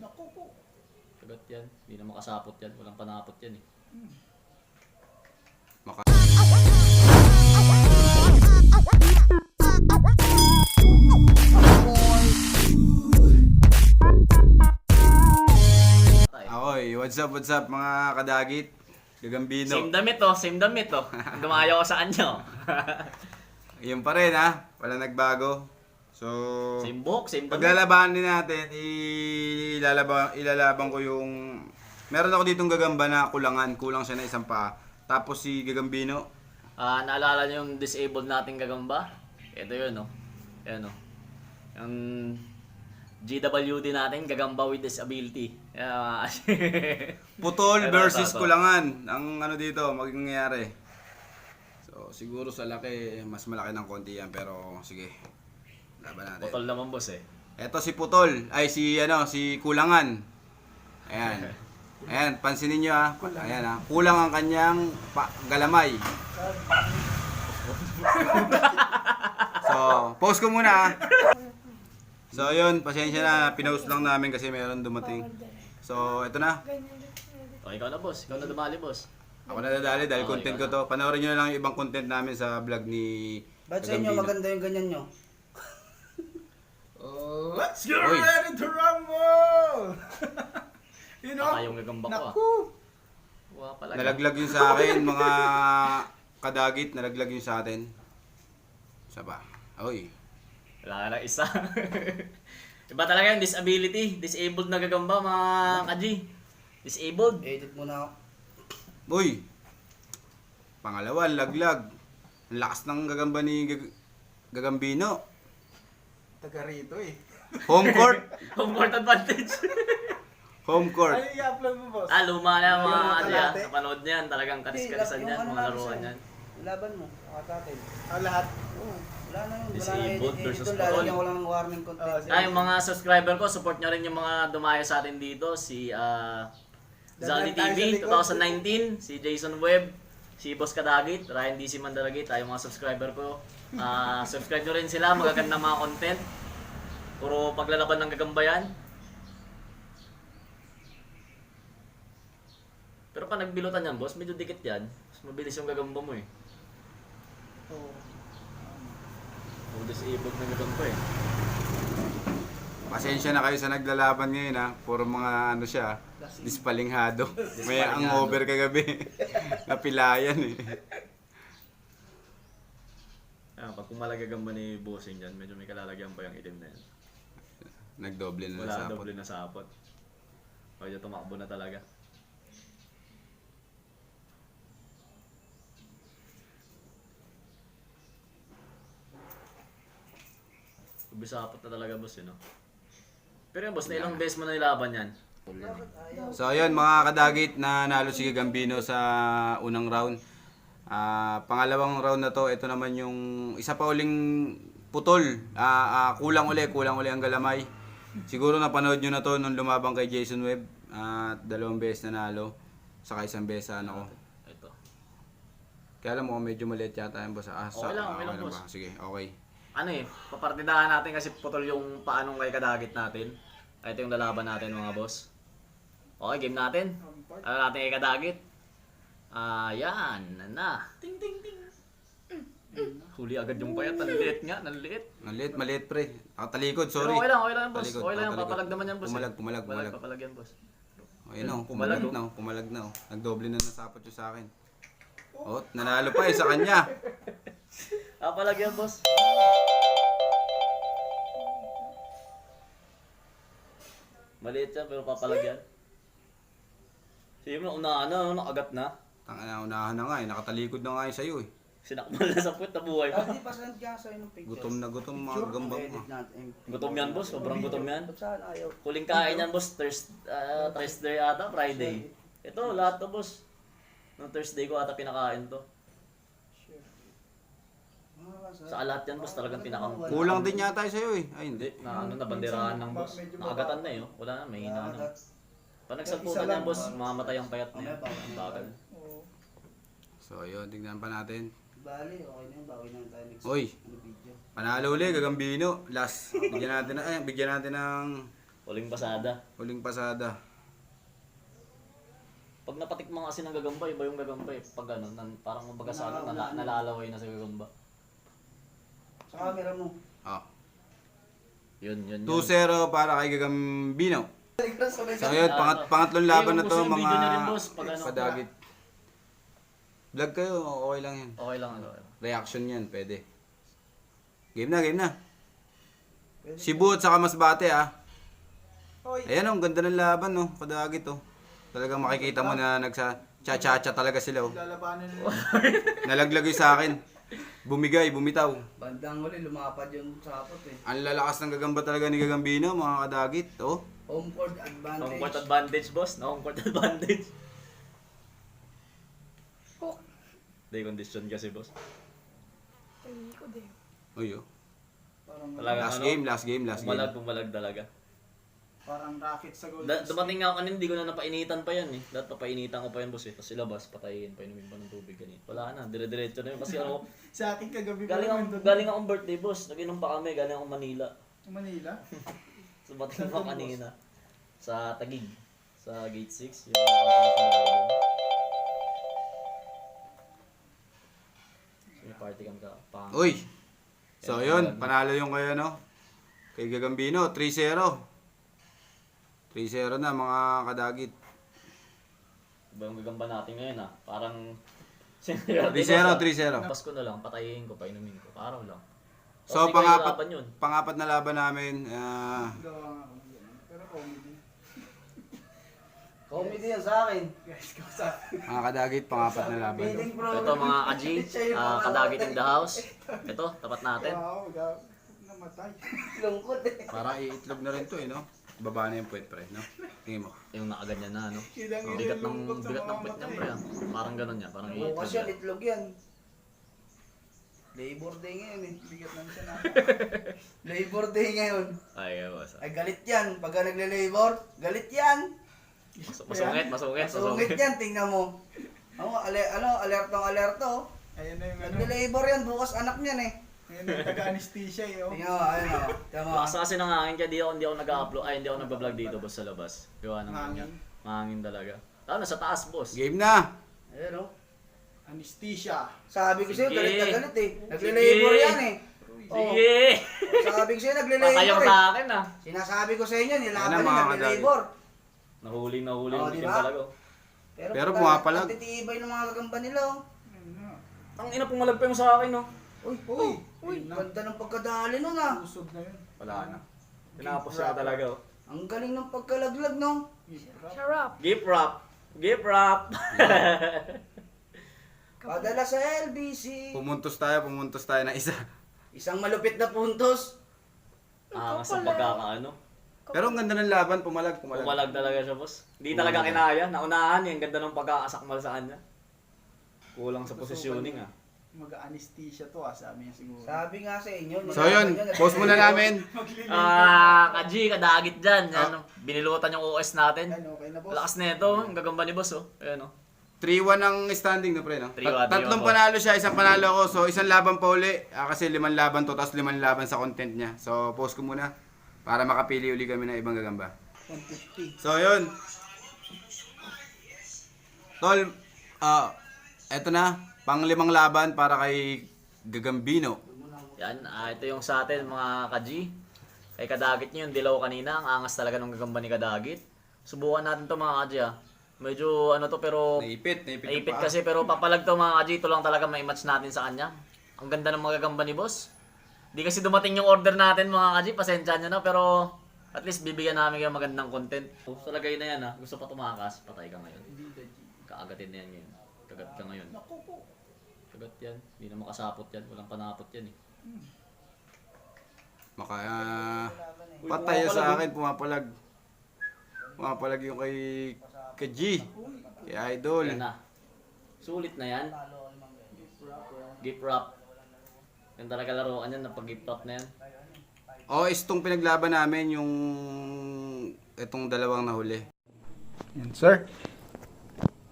Naku po. Kagat yan. Hindi na makasapot yan. Walang panapot yan eh. Ahoy, what's up mga kadagit? Gagambino. Same damit oh, same damit oh. Dumayo ko sa kanya oh. Yun pa rin ha, wala nagbago. So, Same book, same damit. paglalabahan din natin, ilalaban ko yung... Meron ako ditong gagamba na kulang siya na isang paa. Tapos si Gagambino. Naalala niyo yung disabled nating gagamba? Ito yun oh. Ayan oh. Yung GWD natin, gagamba with disability. Putol versus Ito. kulangan. Ang ano dito, mangyayari. So, siguro sa laki, mas malaki ng konti yan. Pero, sige. Laban natin. Putol naman boss eh. Eto si Putol. Ay, si Kulangan. Ayan. Ayan, pansinin nyo ha. Ayan ha. Kulang ang kanyang galamay. So, post ko muna ha. So, yun. Pasensya na. Pinost lang namin kasi mayroon dumating. So, eto na. O, ikaw na boss. Ikaw na dumali boss. Ako na dadali dahil Okay, content ko to. Panoorin nyo na lang yung ibang content namin sa vlog ni Ba't sa inyo Gagambino. maganda yung ganyan nyo? Let's get Oy. ready to rumble! You know? Baka yung gagamba ko ah. Naku! Wala pala. Nalaglag yun sa akin, mga kadagit. Nalaglag yun sa atin. Isa pa. Oy. Wala na isa. Iba talaga yung disability. Disabled na gagamba mga kaji. Disabled. Edit muna ako. Uy! Pangalawa, laglag. Ang lakas ng gagamba ni Gagambino. Taga rito eh. Home court! Home court advantage. Home court. Ano i-upload mo, boss? Luma na mga Yung kaji ah. kalate. Napanood niyan. Talagang karis-karisan Yung yan. ano Mga namin laruan siya. yan. Laban mo, kakatin. Lahat. Oo, wala na yun. Wala na Disabled edit. versus Edit doon, putol. lalagyan ko lang ng warning content. Yung mga subscriber ko, support nyo rin yung mga dumayo sa atin dito. Si Zalny Dagdag tayo TV sa likod. 2019, si Jason Webb, si Boss Kadagit, Ryan DC Mandaragit, yung mga subscriber ko. Subscribe nyo rin sila, magagandang mga content. Puro paglalaban ng gagamba yan. Pero pa nagbilutan yan, boss, medyo dikit yan. Mas mabilis yung gagamba mo eh. Puro disabled na gagamba eh. Pasensya na kayo sa naglalaban ngayon ha. Puro mga ano siya, dispalinghado. May ang over kagabi. Napilayan eh. Pag pumalagagamba ni Bossing dyan, medyo may kalalagyan pa yung itim na yan. Nagdoble na Wala sa doble na sapot. Medyo tumakbo na talaga. Bisapot na talaga boss no? Pero yung boss, na ilang beses mo na nilaban yan? So ayun mga kadagit, na nalo si Gagambino sa unang round. Pangalawang round na to, ito naman yung isa pa uling putol. Kulang uli ang galamay. Siguro napanood nyo na to nung lumabang kay Jason Webb. At 2 beses na nalo. Saka isang beses sa ano ko. Ito. Kaya alam mo, medyo maliit yata yung boss. Okay lang boss. ba? Sige, okay. Ano papartidahan natin kasi putol yung paanong kay Kadagit natin. Ito yung lalaban natin mga boss. Okay, game natin. Ano natin kay Kadagit? Yan na. Ting ting ting. Huli agad yung payat. Nanliit nga, nanliit. Maliit pre. Talikod, sorry. Pero okay lang yan boss. Talikod, Okay lang, talikod. papalag naman yan boss. Pumalag. Papalag yan boss. Ayun o, Pumalag, pumalag na. Nagdoble na nasapot yung sa akin. Oh, nanalo pa sa kanya. Papalag yan boss. Maliit yan pero papalag yan. Sige mo, unahan na, nakagat na. Tangina, unahan na nga eh. Nakatalikod na nga yun sa'yo eh. Sinakmal na sa puwet na buhay pa. Hindi pa send ka sa inyo pictures. Gutom na gutom mga gambang mo. Edit natin. Gutom yan boss, sobrang gutom yan. Ba't saan ayaw? Huling kain yan boss, Thursday ata, Friday. Ito, lahat to boss. Noong Thursday ko ata pinakain to. Sa lahat yan boss, talagang Kulang din yata sa'yo eh. Ay hindi. na banderahan ng boss. Nakagatan na eh, oh. Wala na, may hina na. Pag nagsalputan yan boss, mamamatay ang payat na yan. Ang bagal. So yun, tignan pa natin. Bali, okay na yun. Bawi na tayo next Oy. video. Panalo uli, Gagambino. Last. Bigyan natin ng Huling pasada. Huling pasada. Pag napatikman kasi ng gagamba, iba yung gagamba eh. Pag ano, parang kumbaga sa ano, nalalaway na sa gagamba. Sa camera mo. Oh. Yun. 2-0 para kay Gagambino. So yun, pangatlong laban na to Yung video nyo rin, mga boss, pag ano. kadagit. Vlog kayo, okay lang yan. Okay lang ano. Reaction yan, pwede. Game na. Cebu at saka Masbate ah. Ayan oh, ang ganda ng laban oh, kadagit oh. Talagang makikita mo na nagsa-cha-cha talaga sila oh. Lalabanan nila. Nalaglag yung sa akin. Bumigay, bumitaw. Bandang huli, lumapad yung sapot eh. Ang lalakas ng gagamba talaga ni Gagambino, mga kadagit oh. Home court advantage. Home court advantage, boss. No, home court advantage. Day condition kasi, boss. Uy oh. Parang, Talaga, Last game. Pumalag talaga. parang racket sa goal. Dumating nga ako kanina, hindi ko na napainitan pa yan eh. Dapat papainitan ko pa yan, boss eh. Tapos ilabas, patayin, painumin pa ng tubig ganito. Wala na, dire-diretso na yun. Kasi ako, Sa akin kagabi galing akong birthday, boss. Nag-inom pa kami, galing akong Manila. Manila. So, bating pa kanina. Sa Taguig. Sa Gate 6. Yung so, may party kami ka. Uy. So yun, panalo yung kay ano. Kay Gagambino, 3-0. 3-0 na mga kadagit. Iba yung gagamba natin ngayon ah. Parang... 3-0. Pasko na lang, patayin ko, painumin ko. Araw lang. So Tapos ikaw yung laban yun. pangapat na laban namin. Gawa nga ako ng ganun. Pero comedy. Comedy yan sa akin. Guys, kausa. Mga kadagit, pangapat na laban. Feeling pro. Ito mga kaji, kadagit in the house. Ito, tapat natin. Wow, namatay. Lungkot eh. Para iitlog na rin to eh, no? Baba na yung puwet pre, no? Tingin mo. Yung nakaganyan na, no? Kidang Ang bigat ng ilulungkot sa mga puwet niya, matay. pre. Parang ganun niya, parang Bukas iitlog yan, yan. itlog yan. Labor Day ngayon eh. Bigat lang siya na. Labor Day ngayon. Ay, boss. Ay galit yan. Pagka nagle-labor, galit yan. Masungit. Masungit yan, tingnan mo. Alerto. Ayan na yung ano. Nagle-labor yan, bukas anak niyan eh. Ayan na yung taga-anesthesia eh. Oh. Tingnan mo, ayun o. Tingnan mo. Lakas kasi ng hangin, kaya hindi ako nag-upload, hindi ako nagbablog dito, boss, sa labas. Gawa ng Hangin. hangin. Mahangin talaga. Lalo na sa taas, boss. Game na! Ayun o. Anesthesia. Sabi ko sa'yo, Sige. galit na galit eh. Nagle-labor Sige. yan eh. Sige! Sabi ko sa'yo, Patayang nagle-labor sa eh. akin, ah. Sinasabi ko sa inyo, Ayan nilaban na, niya, mga nagle-labor. Nahuli Oh, yung di bitin ba? talaga. Pero pagka pumapalag. Natitibay ng mga gagamba nila oh. Ayan na. Ang ina pumalag pa yung sa akin, no? Uy, Uy, ganda ng pagkadali nun ah. Usog na yun. Wala na. Tinapos siya talaga, oh. Ang galing ng pagkalaglag no. Gift wrap! Gift wrap! Padala sa LBC. Pumuntos tayo ng isa. Isang malupit na puntos. Angas ang pagkakaano. Pero ang ganda ng laban, pumalag. Pumalag talaga siya, boss. Hindi talaga kinaya. Naunahan yung ganda ng pagkakasakmal sa kanya. Kulang sa positioning, ah. Mag-anesthesia to sabi niya siguro. Sabi nga sa inyo. So yun, post muna namin. Kaji, kadagit dyan. Yan, binilutan yung OS natin. Ayan, okay na boss. Lakas na ito. Ang gagamba ni boss, oh. Ayan, oh. 3-1 ang standing no pre no? 3-1, Tatlong 3-1. panalo siya, isang panalo ako. So isang laban pa uli. Kasi 5 laban to, tapos 5 laban sa content niya. So post ko muna para makapili uli kami ng ibang gagamba. 150. So yun. Tol, eto na, pang 5 laban para kay Gagambino. Yan, ito yung sa atin mga kaji. Kay kadagit nyo yung dilaw kanina. Ang angas talaga ng gagamba ni kadagit. Subukan natin to mga kaji, ah. Medyo ano to pero Naipit naipit kasi pero papalag to mga kaji. Ito lang talaga may match natin sa kanya. Ang ganda ng mga gagamba ni boss. Di kasi dumating yung order natin mga kaji. Pasensya nyo na pero at least bibigyan namin kayo magandang content. Sa lagay na yan, ha. Gusto pa tumakas, patay ka ngayon. Kaagatin na yan ngayon. Kagat ka ngayon. Kagat yan. Hindi na makasapot yan. Walang panapot yan eh. Patay sa akin, pumapalag. Pumapalag yung kay G. Kay Idol. Yan na. Sulit na yan. Gift wrap. Yan talaga laruan yan. Napag-gift wrap na yan. Itong pinaglaban namin yung itong dalawang nahuli. Yan, sir.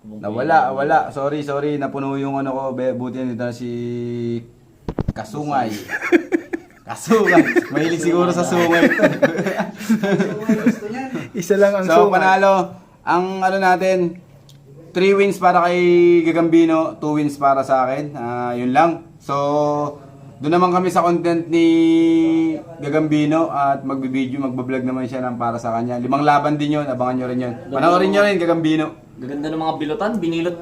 Wala. Sorry. Napuno yung ano ko. Buti nito na si Kasungay. Asukal. Mahilig siguro sa sungay ito. Gusto niya. Isa lang ang So, sukat. panalo. Ang ano natin, 3 wins para kay Gagambino, 2 wins para sa akin. Yun lang. So, doon naman kami sa content ni Gagambino at magbablog naman siya ng para sa kanya. 5 laban din yun, abangan nyo rin yun. Panoorin nyo rin Gagambino. Gaganda ng mga bilutan, binilot